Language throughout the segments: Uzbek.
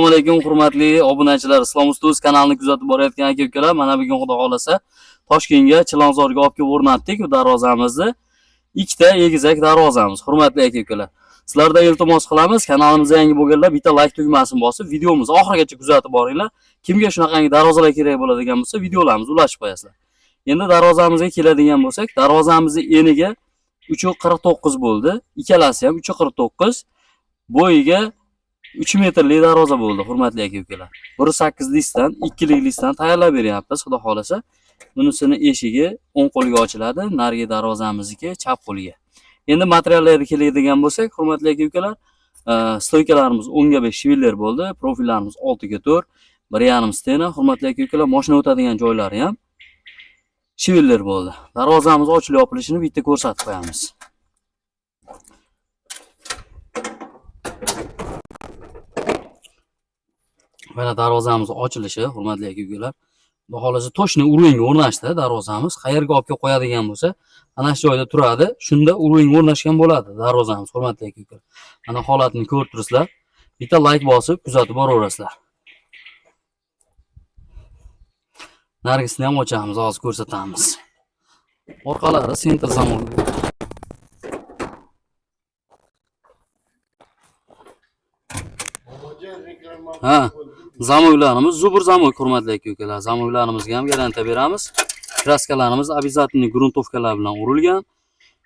Assalomu alaykum hurmatli obunachilar. Islom Ustoz kanalini kuzatib borayotgan aka-ukalar, mana bugun xudo xolasa Toshkentga, Chilonzorga olib kelib o'rnatdik darvozamizni. Ikkita egizak darvozamiz. Hurmatli aka-ukalar, sizlardan iltimos qilamiz, kanalimizga yangi bo'lganlar bitta like tugmasini bosib, videomizni oxirigacha kuzatib boringlar. Kimga shunaqangi darvozalar kerak bo'ladigan bo'lsa, videolarimizni ulashib qo'yasizlar. Endi darvozamizga keladigan bo'lsak, darvozamizning eniga 3.49 bo'ldi. Ikkalasi ham 3.49. Bo'yiga 3 metrli darvoza bo'ldi, hurmatli aka-ukalar. 1.8 listdan, 2 listdan tayyorlab beryapmiz, xudo xolasa. Bunisini eshigi o'ng qo'lga ochiladi, narigi darvozamizniki chap qo'lga. Endi materiallarga keladigan bo'lsak, hurmatli aka-ukalar, stoykalarimiz 10 ga 5 shiveller bo'ldi, profillarimiz 6 ga 4, 1.5 stena, hurmatli aka-ukalar, mashina o'tadigan joylari ham shiveller bo'ldi. Darvozamiz ochilib yopilishini bitta ko'rsatib qo'yamiz. Mana darvozamiz ochilishi, hurmatli aka-ukalar. Xudo xolasa toshni uruvinga o'rnashdi darvozamiz. Qayerga olib kelib qo'yadigan bo'lsa, ana shu joyda turadi. Shunda uruvinga o'rnashgan bo'ladi darvozamiz, hurmatli aka-ukalar. Mana holatini ko'rib turibsizlar. Bitta like bosib kuzatib boraverasizlar. Narigisini ham ochamiz, hozir ko'rsatamiz. Orqalari sentr zamon. Ha, zamoylarimiz zubur zamoy, hurmatli aka-ukalar. Zamoylarimizga ham garantiya beramiz. Kraskalarimiz обязательный gruntovkalar bilan urilgan.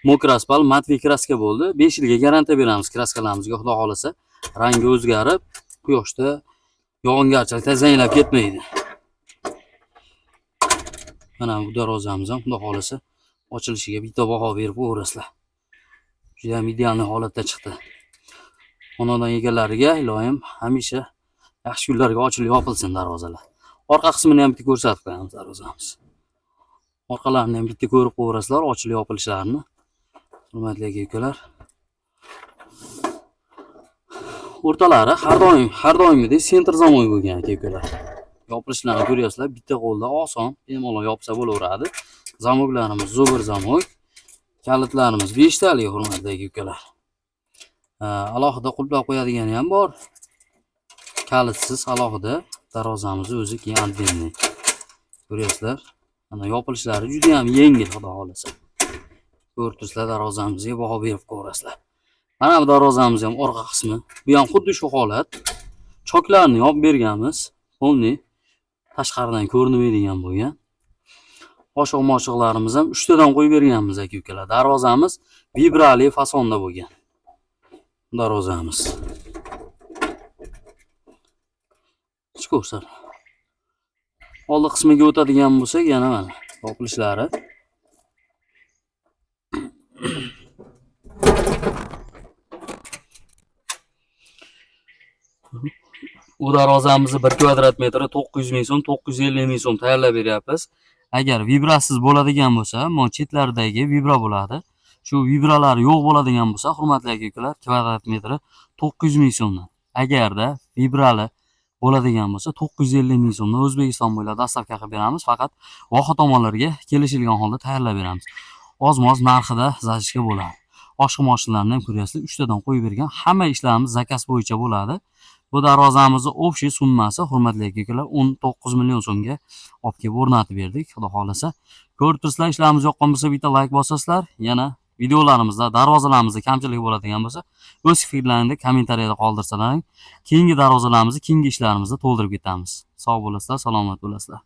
Mokraspal matviy kraska bo'ldi. 5 yilga garantiya beramiz kraskalarimizga, xudo xolasa. Rangi o'zgarib, quyoshda yog'ingarchilikda zanglab ketmaydi. Mana bu darvozamiz ham xudo xolasa ochilishiga bitta baho berib o'rasizlar. Juda ham ideal holatda chiqdi. Xonadon egalariga iloyim hamisha yaxshi kunlarga ochilib yopilsin darvozalar. Orqa qismini ham bitta ko'rsatib qo'yamiz darvozamiz. Orqalarini ham bitta ko'rib qo'yasizlar, ochilib yopilishlarini. Hurmatli aka-ukalar. O'rtalari har doimgidek sentr zamoy bo'lgan aka-ukalar. Yopilishlarini ko'ryapsizlar, bitta qo'lda oson, bemalol yopsa bo'laveradi. Zamoylarimiz zubur zamoy. Kalitlarimiz 5 talik, hurmatli aka-ukalar. Alohida qulplab qo'yadigani ham bor. Kalitsiz alohida darvozamizni o'zi keyin antenni. Ko'ryapsizlar? Mana yopilishlari juda ham yengil, xudo xolasa. Ko'rib turibsizlar, darvozamizga baho berib ko'rasizlar. Mana bu darvozamiz ham orqa qismi. Bu ham xuddi shu holat. Choklarni yopib berganmiz. Polni tashqaridan ko'rinmaydigan bo'lgan. Oshiq-moshiqlarimiz ham 3 tadan qo'yib berganmiz aka-ukalar. Darvozamiz vibrali fasonda bo'lgan. Darvozamiz. Chiqo'sar. Oldi qismiga o'tadigan bo'lsak, yana mana yopilishlari. Bu darvozamizni 1 kvadrat metri 900 ming so'm, 950 ming so'm tayyorlab beryapmiz. Agar vibrasiz bo'ladigan bo'lsa, mo chetlaridagi vibra bo'ladi. Shu vibralar yo'q bo'ladigan bo'lsa, hurmatli aka-ukalar, kvadrat metri 900 ming so'mdan. Agarda vibrali bo'ladigan bo'lsa, 950 ming so'mdan O'zbekiston bo'ylab dastavka qilib beramiz. Faqat voha tomonlarga kelishilgan holda tayyorlab beramiz. Oz-moz narxida zajishga bo'ladi. Oshiq-moshiqlarni ham ko'ryapsizlar, 3 tadan qo'yib bergan. Hamma ishlarimiz zakaz bo'yicha bo'ladi. Bu darvozamizning общий summasi, hurmatli aka-ukalar, 19 million so'mga olib kelib o'rnatib berdik, xudo xolasa. Ko'rib turibsizlar, ishlarimiz yoqqan bo'lsa bitta like bosasizlar. Yana videolarimizda darvozalarimizda kamchilik bo'ladigan bo'lsa, o'z fikrlaringizni kommentariyada qoldirsalaring, keyingi darvozalarimizni, keyingi ishlarimizni to'ldirib ketamiz. Sog' bo'lasizlar, salomat bo'lasizlar.